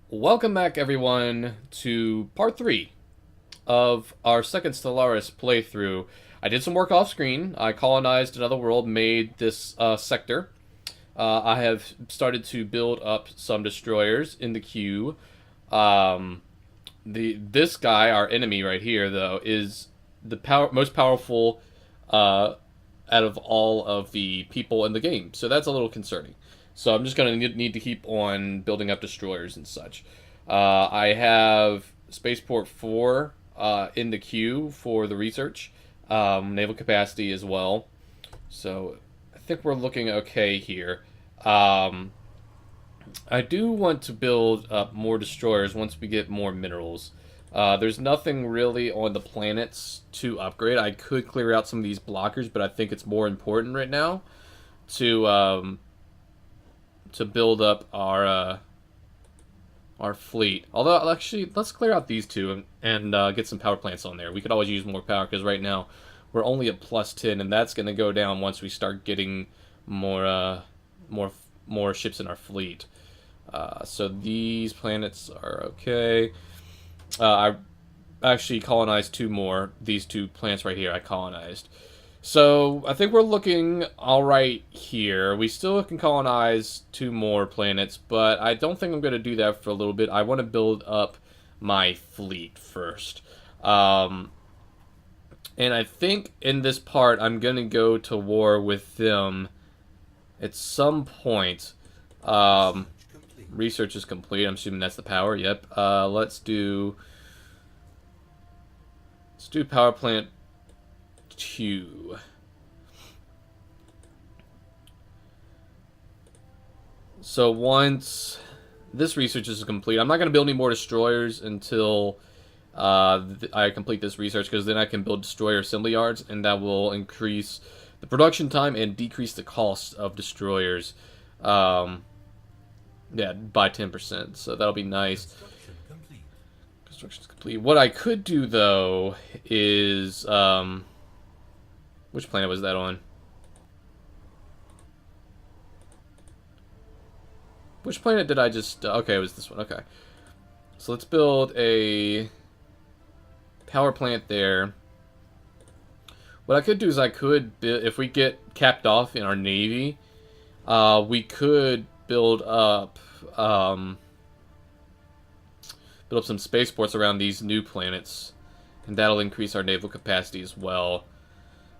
Welcome back, everyone, to part 3 of our second Stellaris playthrough. I did some work off screen. I colonized another world, made this sector. I have started to build up some destroyers in the queue. Um, this guy, our enemy right here, though, is the most powerful out of all of the people in the game. So that's a little concerning. So I'm just going to need to keep on building up destroyers and such. I have Spaceport 4 in the queue for the research, naval capacity as well. So I think we're looking okay here. Um, I do want to build up more destroyers once we get more minerals. There's nothing really on the planets to upgrade. I could clear out some of these blockers, but I think it's more important right now to build up our fleet. Although, actually, let's clear out these two and get some power plants on there. We could always use more power because right now we're only at plus 10, and that's going to go down once we start getting more ships in our fleet. So these planets are okay. I actually colonized two more. These two planets right here I colonized. So I think we're looking alright here. We still can colonize two more planets, but I don't think I'm going to do that for a little bit. I want to build up my fleet first. And I think in this part I'm going to go to war with them at some point. Research is complete. I'm assuming that's the power. Yep. Let's do power plant 2. So once this research is complete, I'm not going to build any more destroyers until I complete this research, because then I can build destroyer assembly yards, and that will increase the production time and decrease the cost of destroyers. Yeah, by 10%. So that'll be nice. Construction's complete. What I could do, though, is which planet was that on? Which planet did I just... okay, it was this one. Okay. So let's build a power plant there. What I could do is I could... if we get capped off in our navy, we could build up some spaceports around these new planets, and that'll increase our naval capacity as well.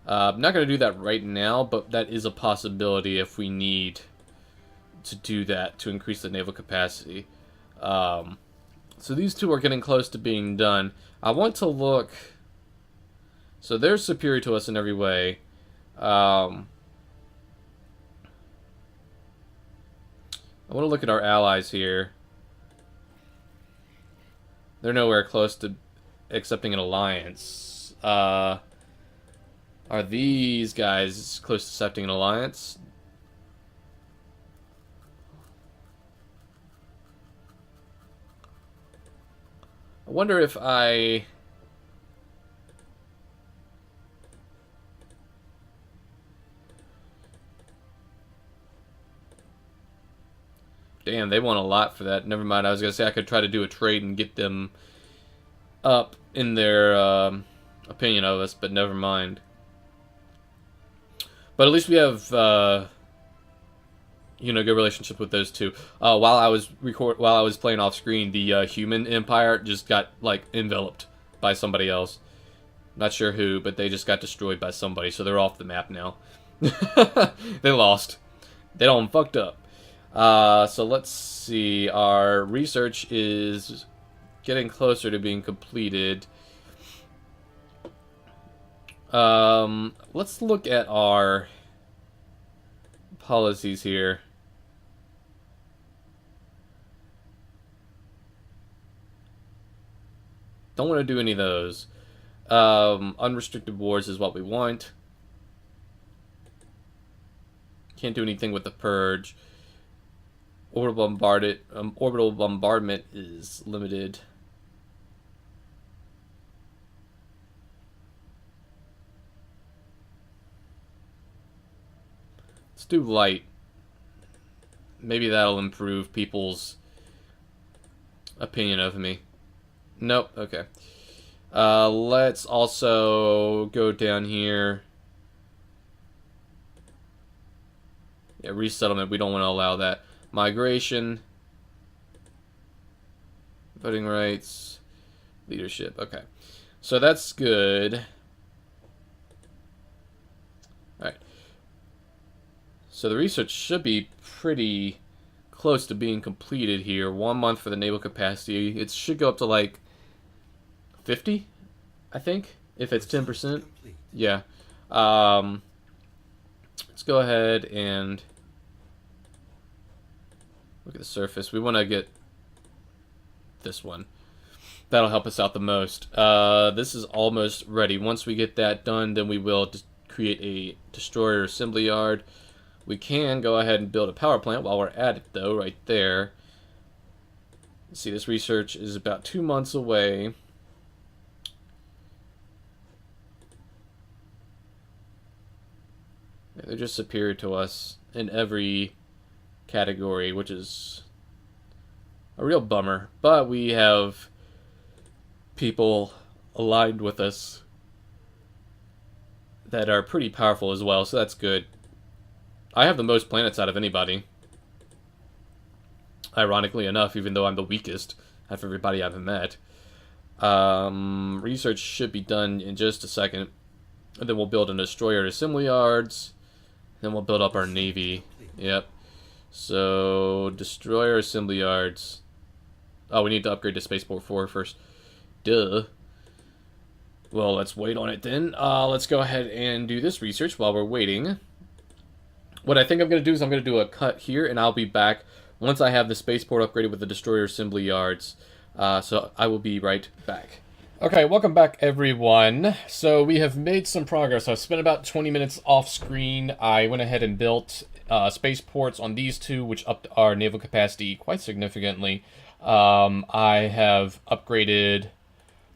I'm not going to do that right now, but that is a possibility if we need to do that to increase the naval capacity. So these two are getting close to being done. I want to look... so they're superior to us in every way. I want to look at our allies here. They're nowhere close to accepting an alliance. Are these guys close to accepting an alliance? I wonder if I... damn, they want a lot for that. Never mind, I was going to say I could try to do a trade and get them up in their opinion of us, but never mind. But at least we have, you know, good relationship with those two. While I was playing off screen, the human empire just got, like, enveloped by somebody else. Not sure who, but they just got destroyed by somebody, so they're off the map now. They lost. They done fucked up. So let's see. Our research is getting closer to being completed. Let's look at our policies here. Don't want to do any of those. Unrestricted wars is what we want. Can't do anything with the purge. Orbital bombardment is limited. Let's do light. Maybe that'll improve people's opinion of me. Nope. Okay. Let's also go down here. Yeah, resettlement. We don't want to allow that. Migration. Voting rights. Leadership. Okay. So that's good. Alright. So the research should be pretty close to being completed here. 1 month for the naval capacity. It should go up to like 50, I think, if it's 10%. Yeah. Let's go ahead and look at the surface. We want to get this one. That'll help us out the most. This is almost ready. Once we get that done, then we will create a destroyer assembly yard. We can go ahead and build a power plant while we're at it, though, right there. Let's see, this research is about 2 months away. They're just superior to us in every category, which is a real bummer. But we have people aligned with us that are pretty powerful as well, so that's good. I have the most planets out of anybody. Ironically enough, even though I'm the weakest out of everybody I've met. Research should be done in just a second. And then we'll build a destroyer assembly yards. Then we'll build up our navy. Yep. So, destroyer assembly yards. Oh, we need to upgrade to Spaceport 4 first. Duh. Well, let's wait on it then. Let's go ahead and do this research while we're waiting. What I think I'm going to do is I'm going to do a cut here, and I'll be back once I have the spaceport upgraded with the destroyer assembly yards. So I will be right back. Okay, welcome back, everyone. So we have made some progress. I've spent about 20 minutes off screen. I went ahead and built spaceports on these two, which upped our naval capacity quite significantly. I have upgraded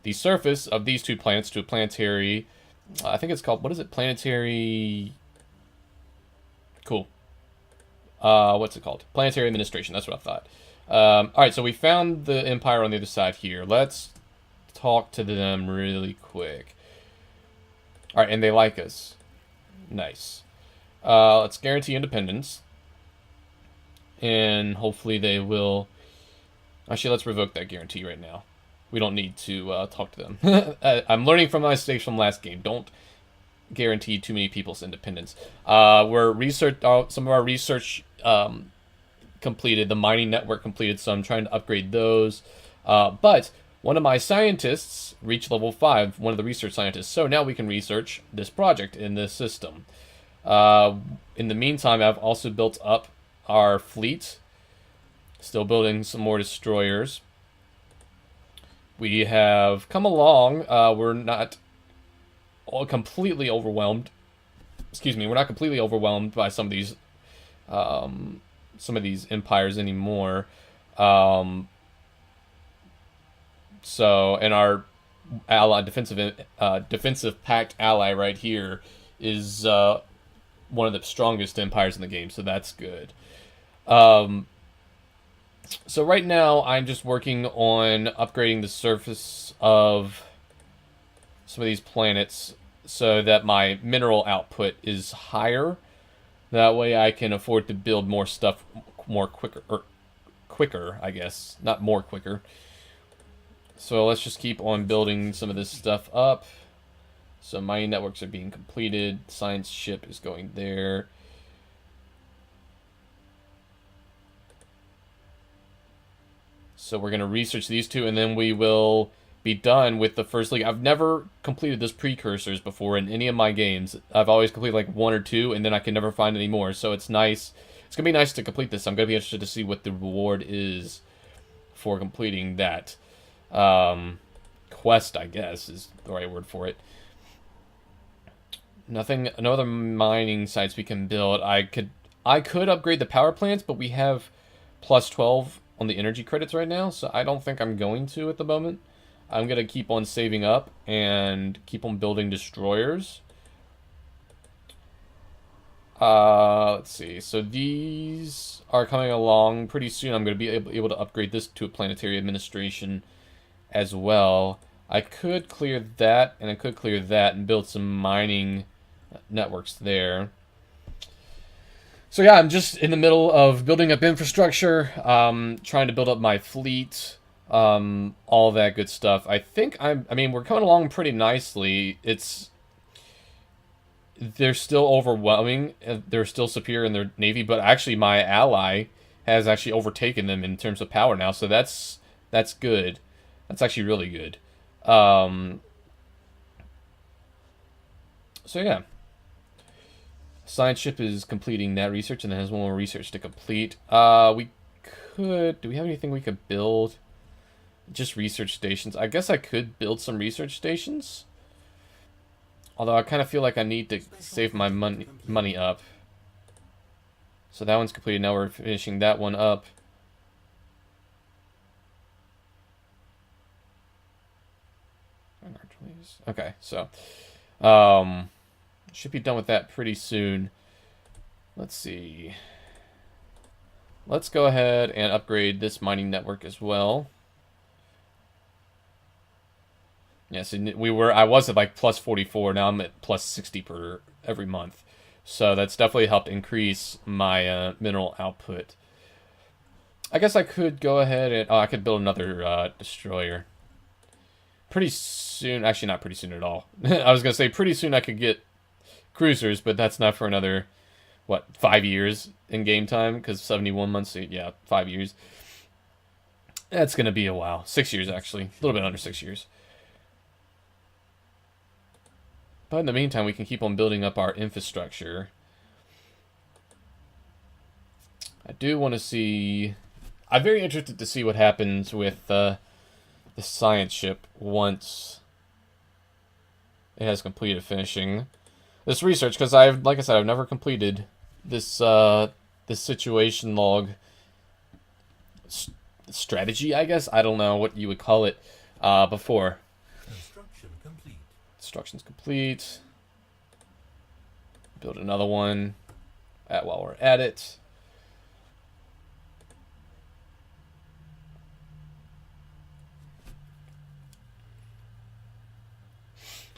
the surface of these two planets to a planetary, I think it's called, what is it? Planetary, cool. What's it called? Planetary administration, that's what I thought. Alright, so we found the Empire on the other side here. Let's talk to them really quick. Alright, and they like us. Nice. Let's guarantee independence. And hopefully they will... Actually, let's revoke that guarantee right now. We don't need to talk to them. I'm learning from my mistakes from last game. Don't guarantee too many people's independence. We're some of our research completed. The mining network completed, so I'm trying to upgrade those. But one of my scientists reached level 5, one of the research scientists. So now we can research this project in this system. In the meantime, I've also built up our fleet. Still building some more destroyers. We have come along. We're not completely overwhelmed. Excuse me. We're not completely overwhelmed by some of these empires anymore. So, and our ally, defensive pact ally right here is one of the strongest empires in the game. So that's good. So right now, I'm just working on upgrading the surface of some of these planets so that my mineral output is higher. That way I can afford to build more stuff quicker, I guess. Not more quicker. So let's just keep on building some of this stuff up. So mining networks are being completed. Science ship is going there. So we're going to research these two, and then we will be done with the first league. I've never completed this precursors before in any of my games. I've always completed like 1 or 2, and then I can never find any more. So it's nice. It's going to be nice to complete this. I'm going to be interested to see what the reward is for completing that quest, I guess, is the right word for it. No other mining sites we can build. I could upgrade the power plants, but we have plus 12 on the energy credits right now, so I don't think I'm going to at the moment. I'm going to keep on saving up and keep on building destroyers. Let's see. So these are coming along pretty soon. I'm going to be able to upgrade this to a planetary administration as well. I could clear that, and I could clear that and build some mining networks there. So yeah, I'm just in the middle of building up infrastructure, trying to build up my fleet, all that good stuff. I mean, we're coming along pretty nicely. They're still overwhelming. They're still superior in their navy, but actually my ally has actually overtaken them in terms of power now. So that's good. That's actually really good. So yeah. Science ship is completing that research and then has one more research to complete. Do we have anything we could build? Just research stations. I guess I could build some research stations. Although I kind of feel like I need to save my money up. So that one's completed. Now we're finishing that one up. Okay, so should be done with that pretty soon. Let's see. Let's go ahead and upgrade this mining network as well. Yes, yeah, so I was at like plus 44. Now I'm at plus 60 per every month. So that's definitely helped increase my mineral output. I guess I could go ahead and I could build another destroyer. Pretty soon, actually not pretty soon at all. I was gonna say pretty soon I could get cruisers, but that's not for another, what, 5 years in game time? Because 71 months, yeah, 5 years. That's gonna be a while. 6 years actually, a little bit under 6 years. But in the meantime, we can keep on building up our infrastructure. I do want to see... I'm very interested to see what happens with the science ship once it has completed finishing this research. Because like I said, I've never completed this this situation log strategy, I guess. I don't know what you would call it before. Construction's complete. Build another one while we're at it.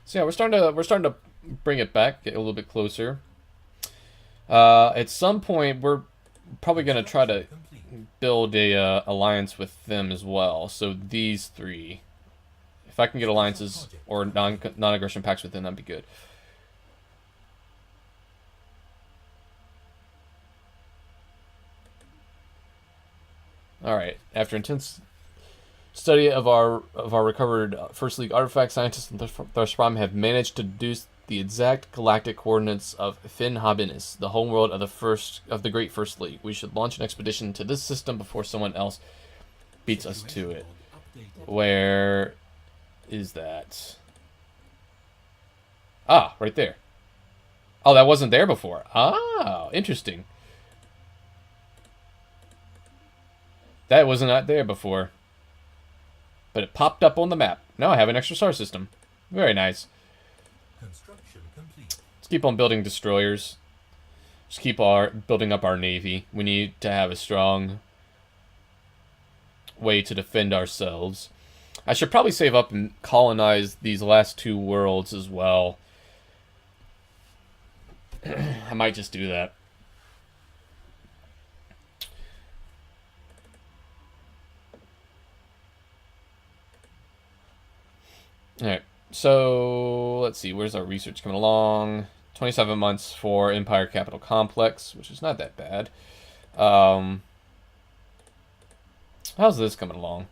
So yeah, we're starting to bring it back, get a little bit closer. At some point, we're probably going to try to build a alliance with them as well. So these three. If I can get alliances or non-aggression pacts with them, that'd be good. All right. After intense study of our recovered First League artifacts, scientists in Thresh Prime have managed to deduce the exact galactic coordinates of Fin Habinis, the homeworld of the Great First League. We should launch an expedition to this system before someone else beats us to it. Where is that? Ah, right there. Oh, that wasn't there before. Ah, interesting. That was not there before. But it popped up on the map. Now I have an extra star system. Very nice. Construction complete. Let's keep on building destroyers. Just keep building up our navy. We need to have a strong way to defend ourselves. I should probably save up and colonize these last two worlds as well. I might just do that. Alright, so let's see, where's our research coming along? 27 months for Empire Capital Complex, which is not that bad. How's this coming along?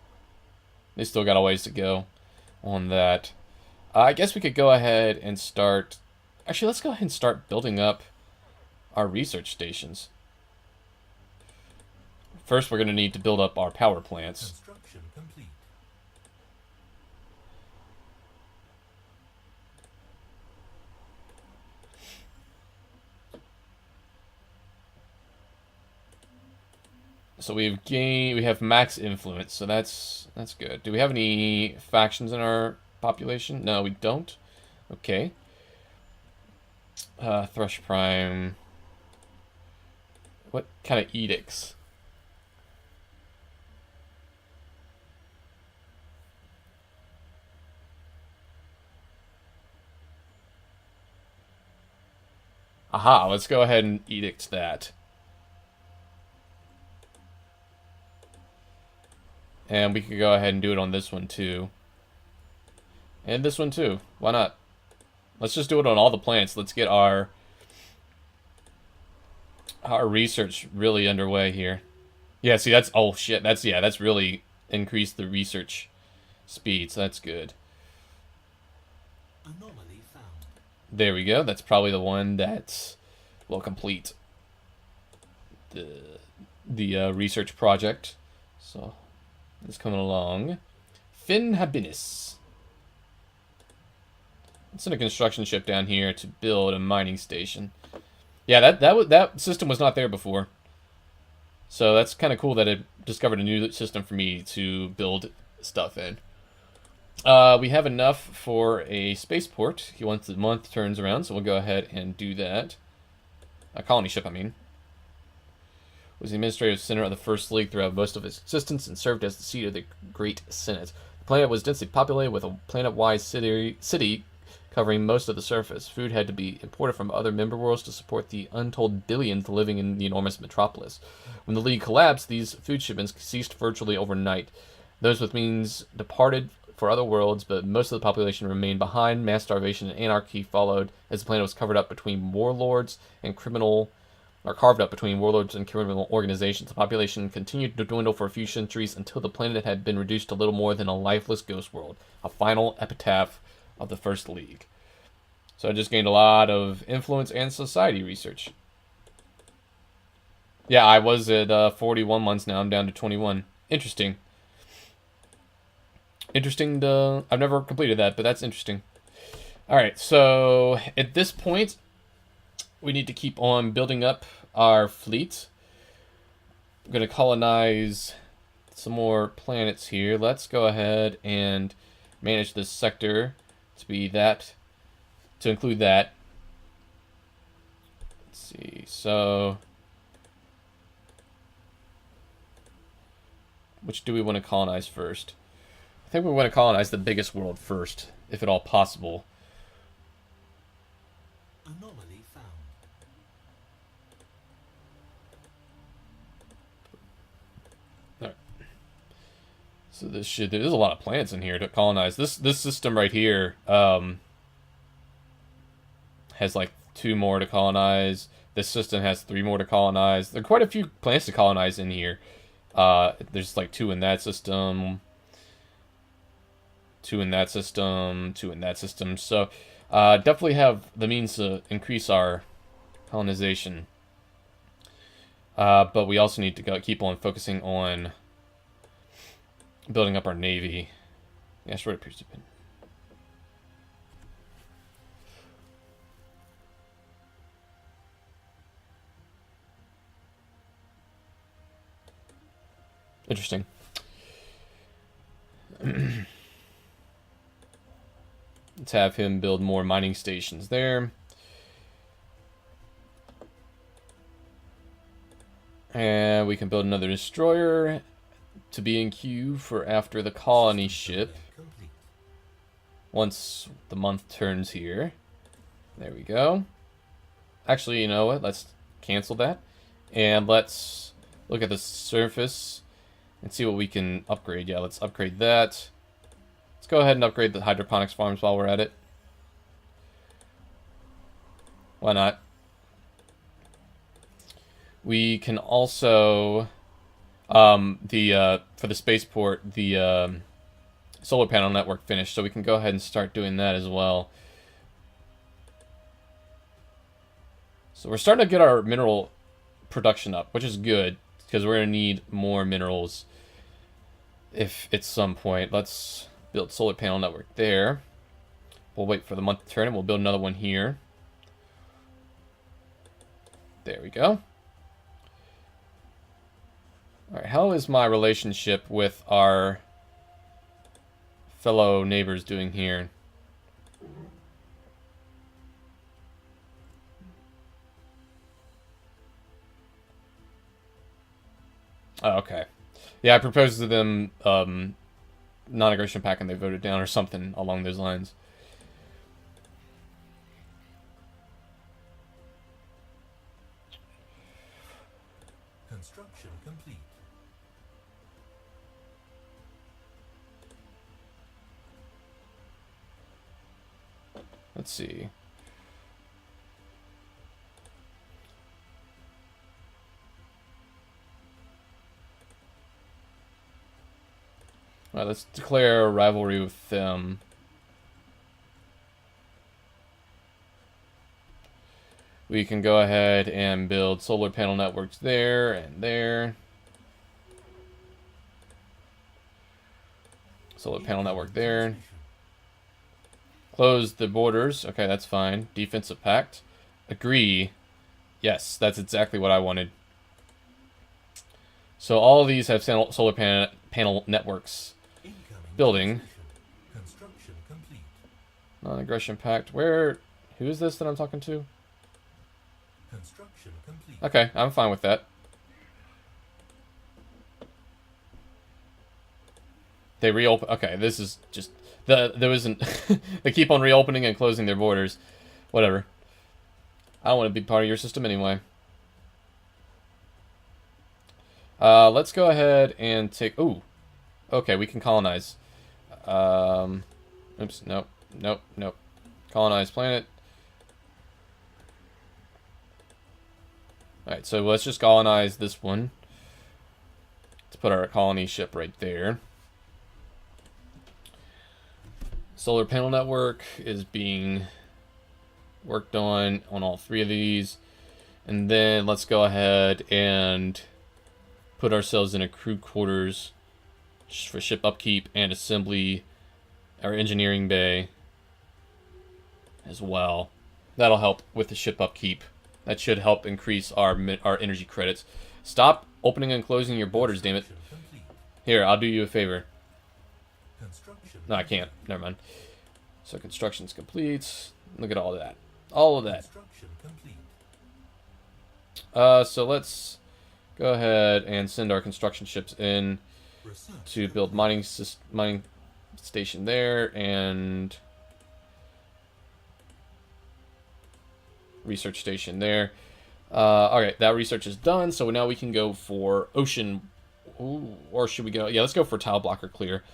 They still got a ways to go on that. I guess we could go ahead and start... Actually, let's go ahead and start building up our research stations. First, we're going to need to build up our power plants. Construction complete. So we have max influence, so that's good. Do we have any factions in our population? No, we don't. Okay. Thresh Prime. What kind of edicts? Aha, let's go ahead and edict that. And we could go ahead and do it on this one too. And this one too. Why not? Let's just do it on all the planets. Let's get our research really underway here. Yeah, see, that's... Oh, shit. That's really increased the research speed, so that's good. Anomaly found. There we go. That's probably the one that will complete the research project. So, it's coming along. Fin Habinis. Let's send a construction ship down here to build a mining station. Yeah, that system was not there before. So that's kind of cool that it discovered a new system for me to build stuff in. We have enough for a spaceport once the month turns around, so we'll go ahead and do that. A colony ship, I mean. Was the administrative center of the First League throughout most of its existence and served as the seat of the Great Senate. The planet was densely populated with a planet-wide city covering most of the surface. Food had to be imported from other member worlds to support the untold billions living in the enormous metropolis. When the League collapsed, these food shipments ceased virtually overnight. Those with means departed for other worlds, but most of the population remained behind. Mass starvation and anarchy followed as the planet was covered up between warlords and criminal... or carved up between warlords and criminal organizations. The population continued to dwindle for a few centuries until the planet had been reduced to little more than a lifeless ghost world. A final epitaph of the First League. So I just gained a lot of influence and society research. Yeah, I was at 41 months now. I'm down to 21. Interesting. Interesting to... I've never completed that, but that's interesting. Alright, so at this point, we need to keep on building up our fleet. I'm going to colonize some more planets here. Let's go ahead and manage this sector to be that, to include that. Let's see, so which do we want to colonize first? I think we want to colonize the biggest world first, if at all possible. Anomaly found. Alright. So this shit, there's a lot of planets in here to colonize. This system right here has like 2 more to colonize. This system has 3 more to colonize. There are quite a few planets to colonize in here. There's like 2 in that system, 2 in that system, 2 in that system. So definitely have the means to increase our colonization. But we also need to keep on focusing on building up our navy. Yeah, asteroid appears to have been. Interesting. Let's have him build more mining stations there. And we can build another destroyer to be in queue for after the colony ship. Complete. Once the month turns here. There we go. Actually, you know what? Let's cancel that. And let's look at the surface and see what we can upgrade. Yeah, let's upgrade that. Let's go ahead and upgrade the hydroponics farms while we're at it. Why not? We can also, for the spaceport, the solar panel network finished, so we can go ahead and start doing that as well. So we're starting to get our mineral production up, which is good, because we're going to need more minerals if at some point. Let's build solar panel network there. We'll wait for the month to turn and we'll build another one here. There we go. Alright, how is my relationship with our fellow neighbors doing here? Oh, okay. Yeah, I proposed to them non-aggression pact and they voted down or something along those lines. Construction complete. Let's see. Alright, let's declare a rivalry with them. We can go ahead and build solar panel networks there and there. Solar panel network there. Close the borders. Okay, that's fine. Defensive pact. Agree. Yes, that's exactly what I wanted. So all of these have solar panel networks. Building. Construction complete. Non-aggression pact. Who is this that I'm talking to? Construction complete. Okay, I'm fine with that. They reopen. Okay, this is just there isn't. They keep on reopening and closing their borders. Whatever. I don't want to be part of your system anyway. Let's go ahead and take. Ooh. Okay, we can colonize. Oops. Nope. Nope. Nope. Colonize planet. Alright, so let's just colonize this one. Let's put our colony ship right there. Solar panel network is being worked on all three of these. And then let's go ahead and put ourselves in a crew quarters for ship upkeep and assembly, our engineering bay as well. That'll help with the ship upkeep. That should help increase our energy credits. Stop opening and closing your borders, damn it. Here, I'll do you a favor. No, I can't. Never mind. So construction's complete. Look at all of that. All of that. So let's go ahead and send our construction ships in to build mining station there and research station there. Alright, that research is done, so now we can go for ocean. Ooh, or should we go? Yeah, let's go for tile blocker clear.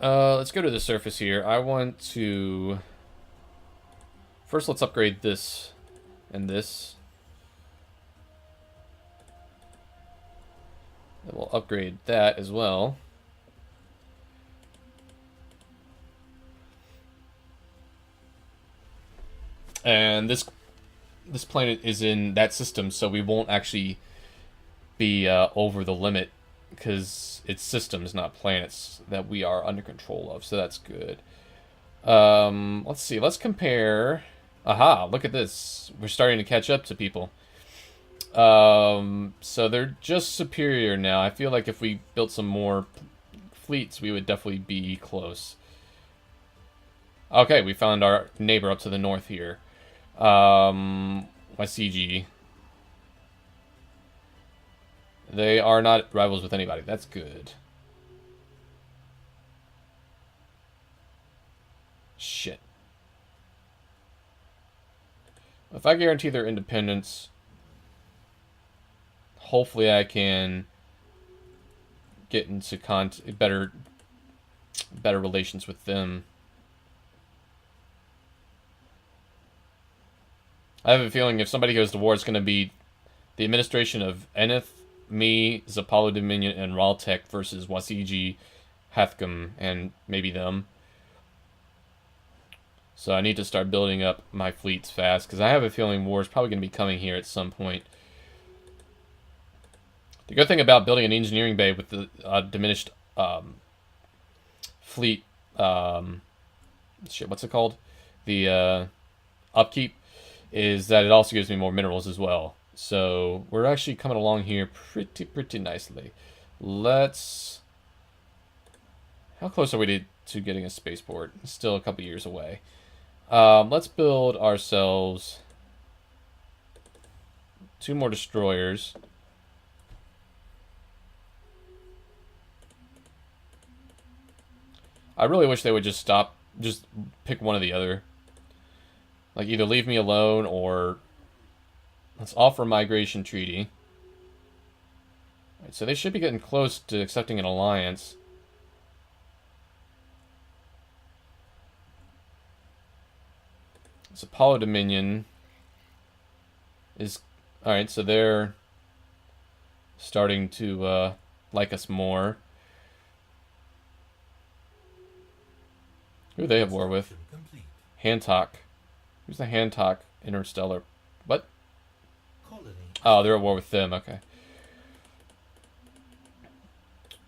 Let's go to the surface here. I want to... First, let's upgrade this and this. And we'll upgrade that as well. And this planet is in that system, so we won't actually be over the limit because it's systems, not planets, that we are under control of. So that's good. Let's see. Let's compare. Aha! Look at this. We're starting to catch up to people. So they're just superior now. I feel like if we built some more fleets, we would definitely be close. Okay, we found our neighbor up to the north here. YCG. They are not rivals with anybody. That's good. Shit. If I guarantee their independence, hopefully I can get into better relations with them. I have a feeling if somebody goes to war, it's going to be the administration of Eneth, me, Zapalo Dominion, and Raltech versus Wasiji, Hathcom, and maybe them. So I need to start building up my fleets fast, because I have a feeling war is probably going to be coming here at some point. The good thing about building an engineering bay with the diminished fleet, what's it called? The upkeep, is that it also gives me more minerals as well. So we're actually coming along here pretty nicely. Let's... How close are we to getting a spaceport? Still a couple years away. Let's build ourselves 2 more destroyers. I really wish they would just stop, just pick one or the other. Like, either leave me alone or let's offer a migration treaty. Right, so they should be getting close to accepting an alliance. So Apollo Dominion is... Alright, so they're starting to like us more. Who do they have war with? Hantok. Who's the Hantok Interstellar? What? Colony. Oh, they're at war with them. Okay.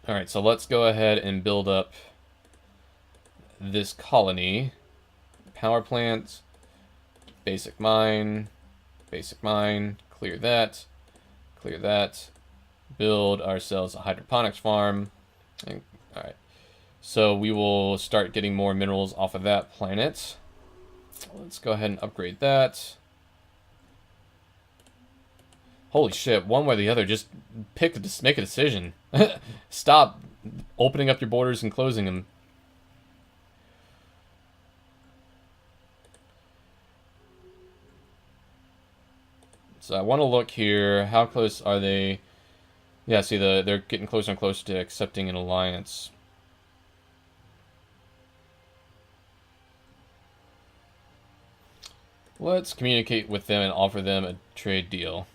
Alright, so let's go ahead and build up this colony. Power plants. Basic mine. Basic mine. Clear that. Clear that. Build ourselves a hydroponics farm. Alright. So we will start getting more minerals off of that planet. Let's go ahead and upgrade that. Holy shit, one way or the other, just make a decision. Stop opening up your borders and closing them. So I want to look here. How close are they? Yeah, see, they're getting closer and closer to accepting an alliance. Let's communicate with them and offer them a trade deal.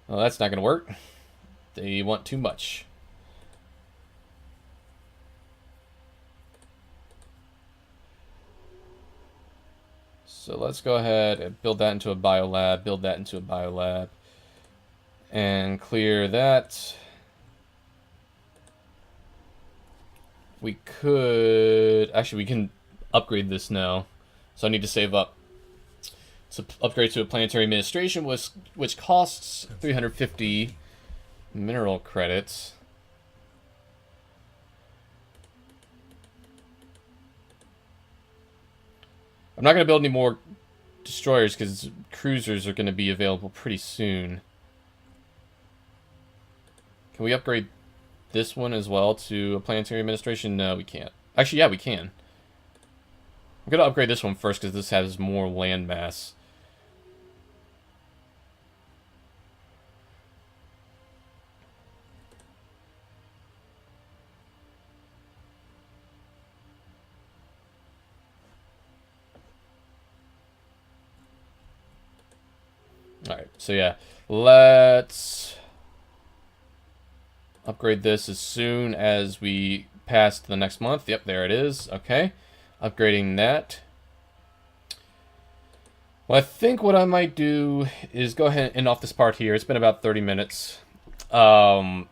Well, that's not going to work. They want too much. So let's go ahead and build that into a biolab, build that into a biolab, and clear that. We could... Actually, we can upgrade this now. So I need to save up. So upgrade to a planetary administration, which costs 350 mineral credits. I'm not going to build any more destroyers because cruisers are going to be available pretty soon. Can we upgrade this one as well to a planetary administration? No, we can't. Actually, yeah, we can. I'm going to upgrade this one first because this has more land mass. Alright, so yeah, let's upgrade this as soon as we pass the next month. Yep, there it is. Okay, upgrading that. Well, I think what I might do is go ahead and end off this part here. It's been about 30 minutes. I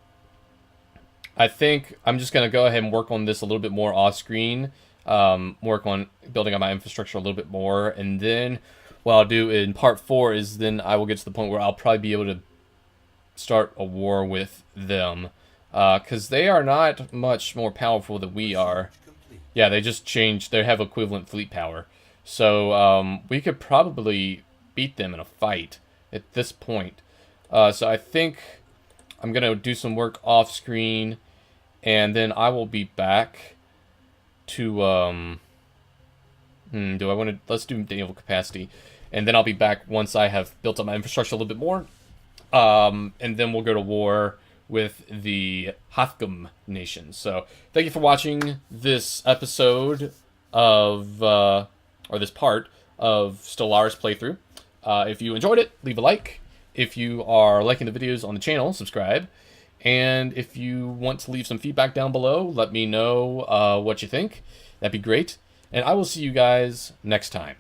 think I'm just going to go ahead and work on this a little bit more off-screen. Work on building up my infrastructure a little bit more, and then what I'll do in part 4 is then I will get to the point where I'll probably be able to start a war with them. Because they are not much more powerful than we are. Yeah, they just changed. They have equivalent fleet power. So we could probably beat them in a fight at this point. So I think I'm going to do some work off screen. And then I will be back to... do I want to... Let's do naval capacity. And then I'll be back once I have built up my infrastructure a little bit more. And then we'll go to war with the Hathgum nation. So, thank you for watching this episode of, or this part of Stellaris playthrough. If you enjoyed it, leave a like. If you are liking the videos on the channel, subscribe. And if you want to leave some feedback down below, let me know what you think. That'd be great. And I will see you guys next time.